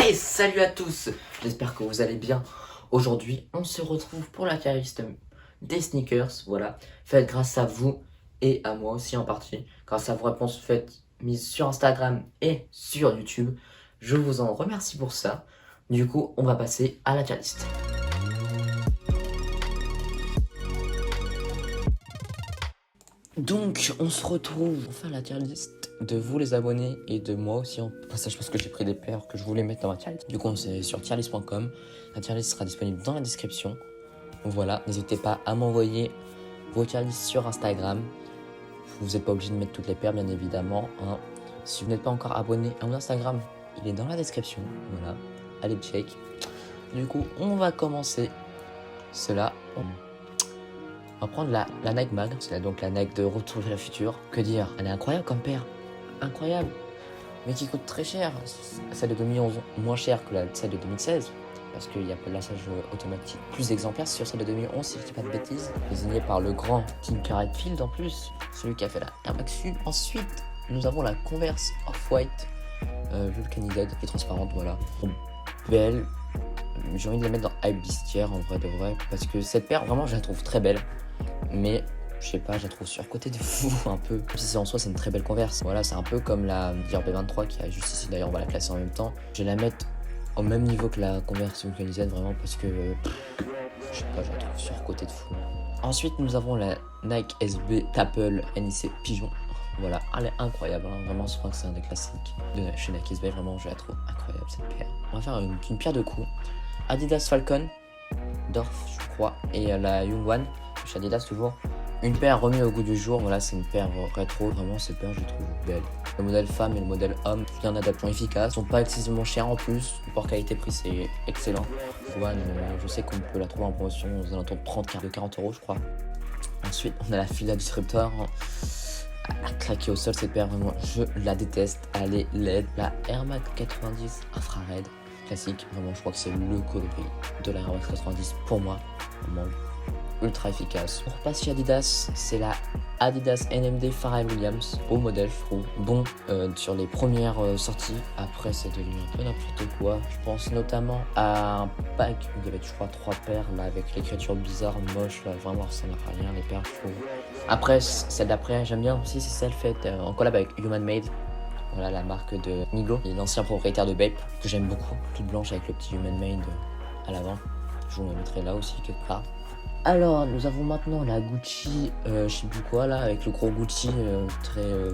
Hey, salut à tous, j'espère que vous allez bien. Aujourd'hui, on se retrouve pour la tier list des sneakers, voilà, faite grâce à vous et à moi aussi en partie, grâce à vos réponses faites mises sur Instagram et sur YouTube. Je vous en remercie pour ça. Du coup, on va passer à la tier list. Donc, on se retrouve pour faire la tier list de vous les abonnés et de moi aussi en passage parce que j'ai pris des paires que je voulais mettre dans ma tier list. Du coup, c'est sur tierlist.com. La tier list sera disponible dans la description. Voilà, n'hésitez pas à m'envoyer vos tier lists sur Instagram. Vous n'êtes pas obligé de mettre toutes les paires, bien évidemment, hein. Si vous n'êtes pas encore abonné à mon Instagram, il est dans la description. Voilà, allez check. Du coup, on va commencer cela. On va prendre la Nike Mag, c'est donc la Nike de Retour vers le futur. Que dire, elle est incroyable comme paire, incroyable, mais qui coûte très cher. Celle de 2011, moins cher que celle de 2016, parce qu'il y a pas de lassage automatique. Plus exemplaire sur celle de 2011, si je dis pas de bêtises. Désigné par le grand Tinker Hatfield en plus, celui qui a fait la Air Max 1. Ensuite, nous avons la Converse Off-White Vulcanized, qui est transparente, voilà. Belle. J'ai envie de la mettre dans Hype Bustière en vrai de vrai, parce que cette paire, vraiment, je la trouve très belle. Mais je sais pas, je la trouve surcotée de fou un peu. Si c'est en soi, c'est une très belle Converse. Voilà, c'est un peu comme la Dior B23 qui est juste ici. D'ailleurs, on va la classer en même temps. Je vais la mettre au même niveau que la Converse Vulcanized vraiment parce que je sais pas, je la trouve surcotée de fou. Ensuite, nous avons la Nike SB Tapple NIC Pigeon. Voilà, elle est incroyable, hein. Vraiment, je crois que c'est un des classiques de chez Nike SB. Vraiment, je la trouve incroyable cette paire. On va faire une pierre de coups. Adidas Falcon Dorf, je crois, et la Young One chez Adidas toujours. Une paire remise au goût du jour, voilà, c'est une paire rétro, vraiment ces paires je les trouve belles. Le modèle femme et le modèle homme, bien adaptant, efficace, sont pas excessivement chers en plus, pour qualité-prix c'est excellent. One, je sais qu'on peut la trouver en promotion aux alentours de 30-40 euros je crois. Ensuite on a la Fila Disruptor, elle a claqué au sol cette paire, vraiment je la déteste, elle est laide. La Air Max 90 infrared, classique, vraiment je crois que c'est le coloris de la Air Max 90 pour moi, vraiment ultra efficace. On repasse chez Adidas, c'est la Adidas NMD Pharrell Williams, beau modèle je trouve, bon sur les premières sorties, après c'est devenu un peu n'importe quoi. Je pense notamment à un pack où il y avait je crois 3 paires là avec l'écriture bizarre, moche, là vraiment ça n'a rien les paires je trouve. Après celle d'après j'aime bien aussi, c'est celle faite en collab avec Human Made. Voilà la marque de Migo, l'ancien propriétaire de Bape, que j'aime beaucoup, toute blanche avec le petit Human Made à l'avant. Je vous la mettrai là aussi quelque part. Alors, nous avons maintenant la Gucci, je sais plus quoi là, avec le gros Gucci,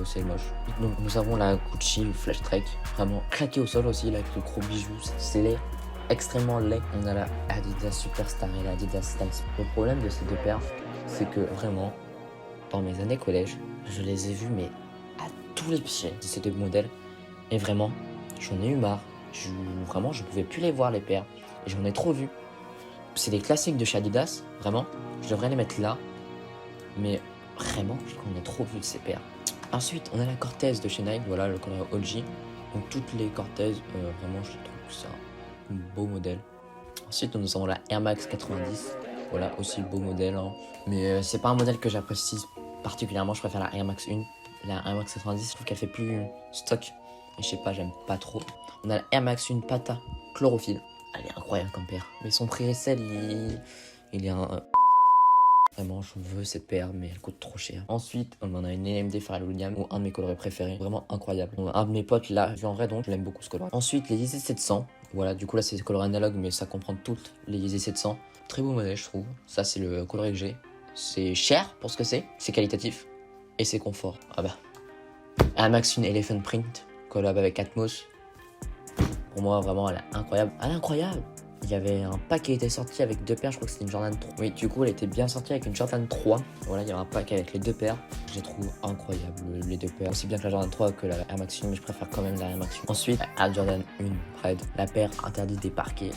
c'est moche. Donc, nous avons la Gucci Flash Trek, vraiment claqué au sol aussi, là, avec le gros bijou, c'est laid, extrêmement laid. On a la Adidas Superstar et la Adidas Stance. Le problème de ces deux paires, c'est que vraiment, dans mes années collège, je les ai vus, mais à tous les pieds de ces deux modèles. Et vraiment, j'en ai eu marre. Vraiment, je pouvais plus les voir les paires, et j'en ai trop vu. C'est des classiques de chez Adidas, vraiment. Je devrais les mettre là. Mais vraiment, je crois qu'on a trop vu de ces paires. Ensuite, on a la Cortez de chez Nike, voilà le coloris OG. Donc toutes les Cortez, vraiment, je trouve ça un beau modèle. Ensuite, nous avons la Air Max 90. Voilà, aussi beau modèle, hein. Mais c'est pas un modèle que j'apprécie particulièrement. Je préfère la Air Max 1. La Air Max 90, je trouve qu'elle fait plus stock. Et je sais pas, j'aime pas trop. On a la Air Max 1 Pata Chlorophylle. Elle est incroyable comme paire. Mais son prix resell, il est un... Vraiment, je veux cette paire, mais elle coûte trop cher. Ensuite, on en a une NMD Pharrell Williams, ou un de mes coloris préférés. Vraiment incroyable. Un de mes potes l'a vu en vrai, donc je l'aime beaucoup ce coloris. Ensuite, les Yeezy 700. Voilà, du coup là, c'est le coloris analogue, mais ça comprend toutes les Yeezy 700. Très beau modèle, je trouve. Ça, c'est le coloris que j'ai. C'est cher pour ce que c'est qualitatif, et c'est confort. Ah bah. Air Max 1 Elephant Print, collab avec Atmos. Pour moi, vraiment, elle est incroyable. Elle est incroyable. Il y avait un pack qui était sorti avec deux paires, je crois que c'était une Jordan 3. Oui, du coup, elle était bien sortie avec une Jordan 3. Voilà, il y a un pack avec les deux paires. Je les trouve incroyables, les deux paires. Aussi bien que la Jordan 3 que la Air Max 1, mais je préfère quand même la Air Max 1. Ensuite, la Jordan 1 Red, la paire interdite des parquets.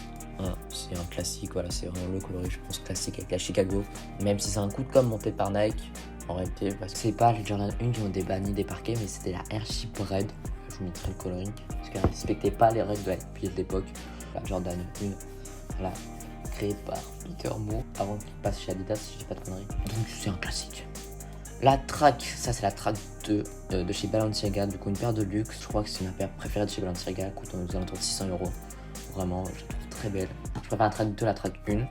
C'est un classique, voilà, c'est vraiment le coloris, je pense, classique avec la Chicago. Même si c'est un coup de com' monté par Nike, en réalité, parce que c'est pas les Jordan 1 qui ont des bannis des parquets, mais c'était la Airship Red. Je vous mettrai le coloring, parce qu'elle ne respectait pas les règles de la de l'époque. La Jordan 1, voilà, créée par Peter Moore, avant qu'il passe chez Adidas, si je dis pas de conneries. Donc c'est un classique. La Track, ça c'est la Track 2 de chez Balenciaga, du coup une paire de luxe. Je crois que c'est ma paire préférée de chez Balenciaga, elle coûte aux alentours de 600 euros. Vraiment, je la trouve très belle. Je préfère la track 2 à la track 1.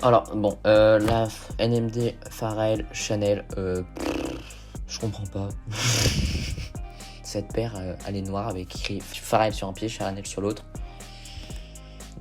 Alors, bon, la NMD Pharrell Chanel, je comprends pas. Cette paire, elle est noire avec écrit Pharrell sur un pied, Chanel sur l'autre.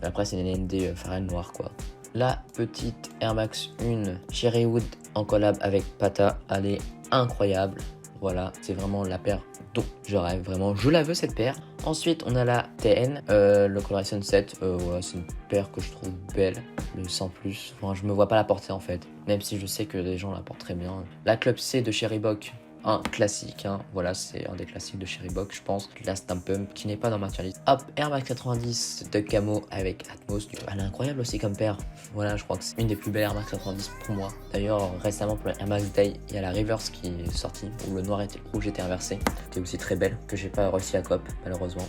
Après, c'est une NMD Pharrell noire, quoi. La petite Air Max 1 Cherry Wood en collab avec Pata, elle est incroyable. Voilà, c'est vraiment la paire dont je rêve, vraiment, je la veux cette paire. Ensuite, on a la TN, le Coloration 7, voilà, c'est une paire que je trouve belle, mais sans plus. Enfin, je me vois pas la porter en fait, même si je sais que les gens la portent très bien. La Club C de Cherrybox, un classique, hein. Voilà, c'est un des classiques de Cherrybox, je pense. La Stamp Pump qui n'est pas dans ma tier list. Hop, Air Max 90 de Camo avec Atmos. Elle est incroyable aussi comme paire. Voilà, je crois que c'est une des plus belles Air Max 90 pour moi. D'ailleurs, récemment pour la Air Max Day, il y a la Reverse qui est sortie où le noir et le rouge était inversé. C'était aussi très belle, que j'ai pas réussi à cop malheureusement.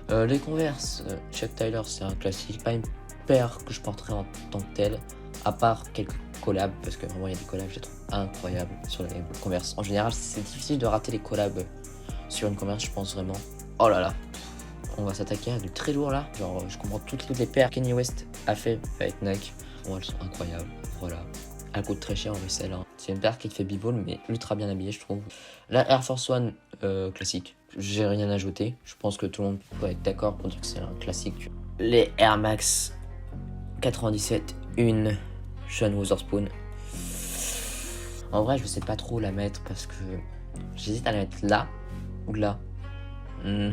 Les Converse, Chuck Taylor, c'est un classique. Pas une paire que je porterai en tant que telle, à part quelques collabs, parce que vraiment il y a des collabs, je les trouve incroyables sur les Converse. En général, c'est difficile de rater les collabs sur une Converse, je pense vraiment. Oh là là, on va s'attaquer à du très lourd là. Genre, je comprends toutes les paires Kanye West a fait avec Nike. Bon, elles sont incroyables, voilà. Elle coûte très cher en resell, hein. C'est une paire qui te fait bivol, mais ultra bien habillée, je trouve. La Air Force One classique, j'ai rien à ajouter. Je pense que tout le monde peut être d'accord pour dire que c'est un classique. Les Air Max 97, une Sean Wotherspoon. En vrai, je sais pas trop la mettre parce que j'hésite à la mettre là ou là. On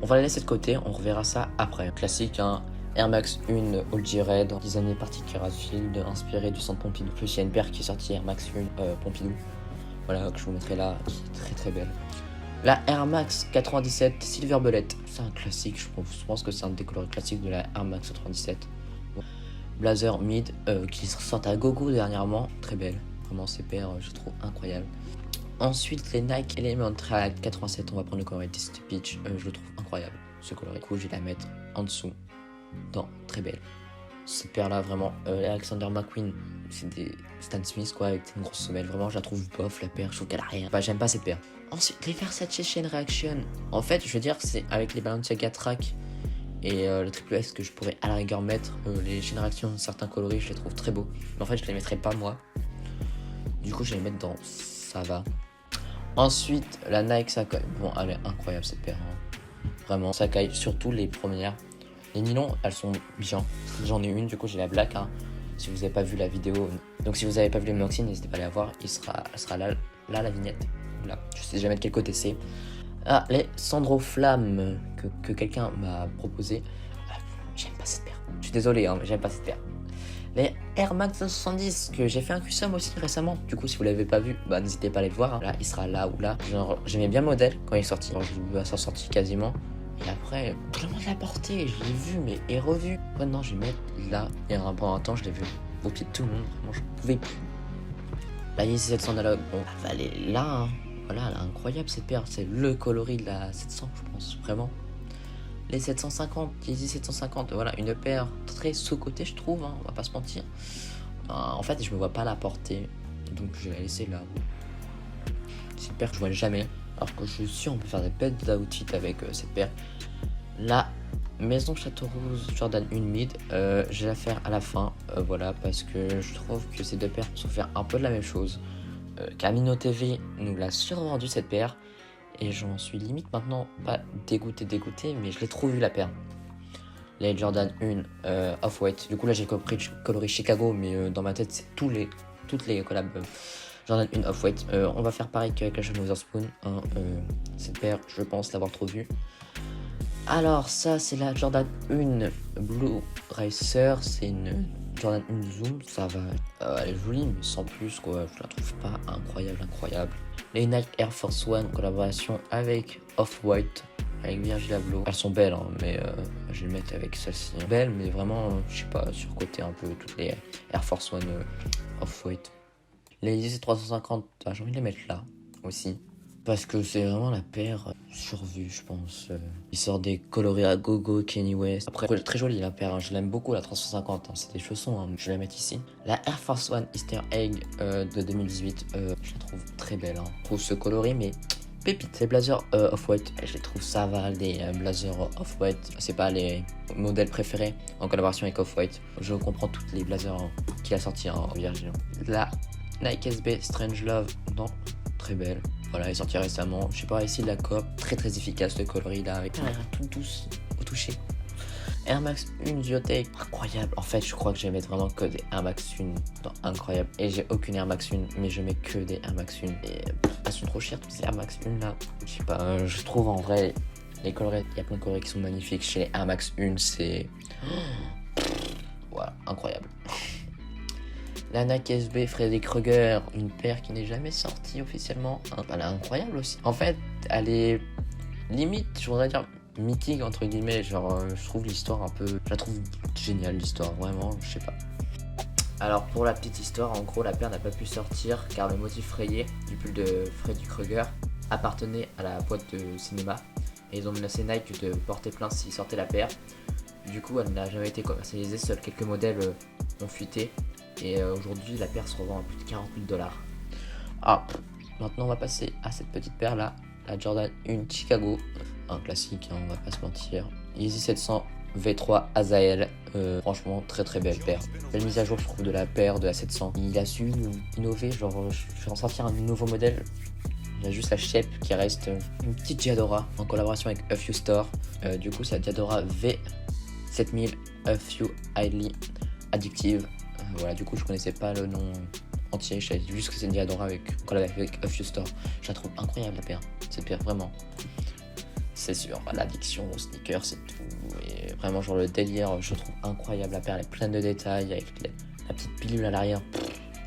va la laisser de côté, on reverra ça après. Classique, hein. Air Max 1 OG Red, designé par Tiki Radfield, inspiré du centre Pompidou. Plus il y a une paire qui est sortie, Air Max 1 Pompidou. Voilà, que je vous mettrai là, qui est très très belle. La Air Max 97 Silver Bullet, c'est un classique, je pense que c'est un des coloris classiques de la Air Max 97. Blazer Mid, qui sortent à gogo dernièrement, très belle. Vraiment, ces paires, je trouve incroyables. Ensuite, les Nike Element Track 87, on va prendre le coloris Test Peach, je le trouve incroyable. Ce coloris, du coup, je vais la mettre en dessous. Dans très belle. Cette paire là vraiment Alexander McQueen, c'est des Stan Smith quoi avec une grosse semelle. Vraiment je la trouve bof la paire, je trouve qu'elle a rien. Bah j'aime pas cette paire. Ensuite les Versace Chain Reaction. En fait je veux dire c'est avec les Balenciaga Track et le triple S que je pourrais à la rigueur mettre. Les Chain Reaction certains coloris je les trouve très beaux. Mais en fait je les mettrais pas moi. Du coup je vais les mettre dans ça va. Ensuite la Nike Sakai. Bon elle est incroyable cette paire hein. Vraiment Sakai surtout les premières. Les nylons, elles sont bien. J'en ai une, du coup j'ai la black. Hein. Si vous n'avez pas vu la vidéo, donc si vous n'avez pas vu le unboxing, n'hésitez pas à aller la voir. Elle sera là la vignette. Là, je sais jamais de quel côté c'est. Ah, les Sandro Flamme que quelqu'un m'a proposé. J'aime pas cette paire. Je suis désolé, hein, mais j'aime pas cette paire. Les Air Max 270 que j'ai fait un custom aussi récemment. Du coup, si vous l'avez pas vu, bah n'hésitez pas à aller le voir. Hein. Là, il sera là ou là. Genre, j'aimais bien le modèle quand il est sorti. Alors, je l'ai vu à sa sortie quasiment. Et après, tout le monde l'a porté, je l'ai vu, mais et revu. Maintenant, je vais mettre là. Et pendant un temps, je l'ai vu au pied de tout le monde. Vraiment, je pouvais plus. La Yeezy 700 analogue, bon, elle est là. Hein. Voilà, elle est incroyable cette paire. C'est le coloris de la 700, je pense, vraiment. Les 750, Yeezy 750, voilà, une paire très sous-cotée, je trouve, hein, on va pas se mentir. En fait, je me vois pas la porter, donc je vais la laisser là. C'est une paire que je vois jamais. Alors que je suis sûr on peut faire des bêtes d'outfit avec cette paire. La Maison Château Rose Jordan 1 mid, je vais la faire à la fin, voilà, parce que je trouve que ces deux paires sont faire un peu de la même chose. Camino TV nous l'a survendu cette paire, et j'en suis limite maintenant pas dégoûté, mais je l'ai trop vu la paire. Les Jordan 1 Off-White, du coup là j'ai compris coloris Chicago, mais dans ma tête c'est toutes les collabs. Jordan 1 Off-White. On va faire pareil qu'avec la Sean Wotherspoon. Hein, cette paire, je pense l'avoir trop vue. Alors, ça, c'est la Jordan 1 Blue Racer. C'est une Jordan 1 Zoom. Ça va. Elle est jolie, mais sans plus, quoi. Je la trouve pas incroyable. Les Nike Air Force One, collaboration avec Off-White, avec Virgil Abloh. Elles sont belles, hein, mais je vais les mettre avec celle-ci. Belles, mais vraiment, je sais pas, surcoté un peu toutes les Air Force One Off-White. Les Yeezy 350, j'ai envie de les mettre là aussi. Parce que c'est vraiment la paire survue, je pense. Il sort des coloris à gogo, Kanye West. Après, très jolie la paire, hein. Je l'aime beaucoup la 350. Hein. C'est des chaussons, hein. Je vais la mettre ici. La Air Force One Easter Egg de 2018, je la trouve très belle. Hein. Je trouve ce coloris, mais pépites. Les blazers Off-White, je les trouve ça va. Les blazers Off-White, c'est pas les modèles préférés en collaboration avec Off-White. Je comprends toutes les blazers qu'il a sorti en vierge. La Nike SB Strange Love, non, très belle. Voilà, elle est sortie récemment. Je sais pas, ici la coop, très efficace le coloris là, avec un tout douce au toucher. Air Max 1 Duotech, incroyable. En fait, je crois que je vais mettre vraiment que des Air Max 1. Non, incroyable. Et j'ai aucune Air Max 1, mais je mets que des Air Max 1. Et elles sont trop chères, toutes ces Air Max 1 là. Je sais pas, je trouve en vrai, les coloris, il y a plein de coloris qui sont magnifiques. Chez les Air Max 1, c'est. Voilà, incroyable. La Nike SB Freddy Krueger, une paire qui n'est jamais sortie officiellement. Elle est incroyable aussi. En fait, elle est limite, je voudrais dire mythique entre guillemets. Genre, je trouve l'histoire un peu. Je la trouve géniale, l'histoire, vraiment, je sais pas. Alors, pour la petite histoire, en gros, la paire n'a pas pu sortir car le motif rayé du pull de Freddy Krueger appartenait à la boîte de cinéma. Et ils ont menacé Nike de porter plainte s'ils sortaient la paire. Du coup, elle n'a jamais été commercialisée, seuls quelques modèles ont fuité. Et aujourd'hui, la paire se revend à plus de 40 000 $. Ah, maintenant on va passer à cette petite paire là, la Jordan 1 Chicago, un classique, hein, on va pas se mentir. Yeezy 700 V3 Azael, franchement très belle paire. Belle mise à jour je trouve de la paire de la 700. Il a su innover, genre je vais en sortir un nouveau modèle. Il y a juste la shape qui reste une petite Diadora en collaboration avec A Few Store. Du coup c'est la Diadora V7000 A Few Highly Addictive. Voilà, du coup je connaissais pas le nom entier, je savais juste que c'est une Diadora avec A Few Store. Je la trouve incroyable la paire, cette paire vraiment. C'est sûr, l'addiction aux sneakers c'est tout. Et vraiment genre le délire, je trouve incroyable la paire, elle est pleine de détails avec la petite pilule à l'arrière.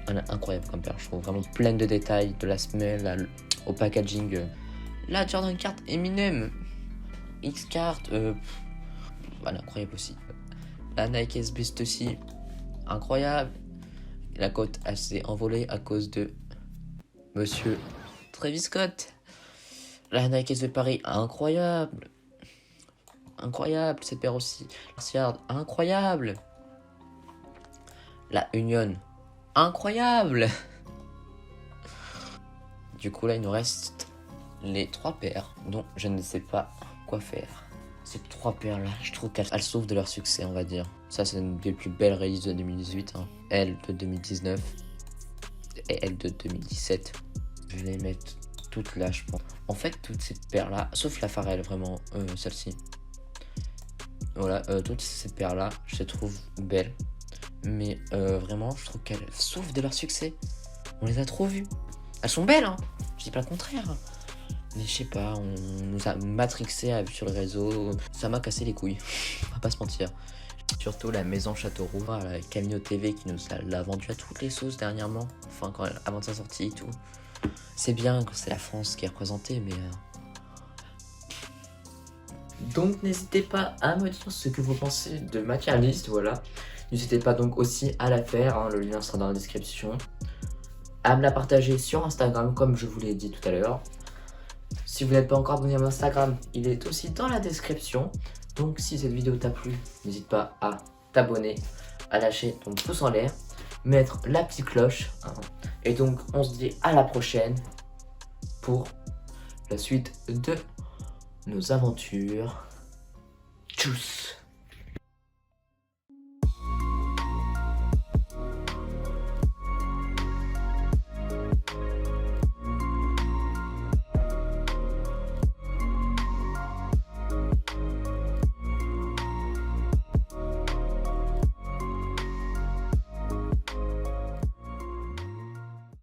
Elle est incroyable comme paire, je trouve vraiment pleine de détails, de la semelle au packaging. La Jordan Card Eminem X-Card, elle est incroyable aussi. La Nike SB Stussy, incroyable. La cote s'est envolée à cause de Monsieur Travis Scott. La Nike SB Paris, incroyable. Incroyable cette paire aussi. Martiard, incroyable. La Union, incroyable. Du coup là il nous reste les 3 paires dont je ne sais pas quoi faire. Ces 3 paires là, je trouve qu'elles souffrent de leur succès, on va dire. Ça c'est une des plus belles releases de 2018, hein. Elle de 2019 et elle de 2017. Je vais les mettre toutes là, je pense. En fait, toutes ces paires là, sauf la Pharrell, vraiment, celle-ci. Voilà, toutes ces paires là, je les trouve belles. Mais vraiment, je trouve qu'elles souffrent de leur succès. On les a trop vues. Elles sont belles, hein. Je dis pas le contraire. Mais je sais pas, on nous a matrixé sur le réseau. Ça m'a cassé les couilles. On va pas se mentir. Surtout la maison Châteauroux, la Camino TV qui nous l'a vendu à toutes les sauces dernièrement. Enfin, avant de sa sortie et tout. C'est bien que c'est la France qui est représentée, mais... Donc n'hésitez pas à me dire ce que vous pensez de Materialist, voilà. N'hésitez pas donc aussi à la faire, hein, le lien sera dans la description. À me la partager sur Instagram, comme je vous l'ai dit tout à l'heure. Si vous n'êtes pas encore abonné à mon Instagram, il est aussi dans la description. Donc si cette vidéo t'a plu, n'hésite pas à t'abonner, à lâcher ton pouce en l'air, mettre la petite cloche, hein. Et donc on se dit à la prochaine pour la suite de nos aventures. Tchuss!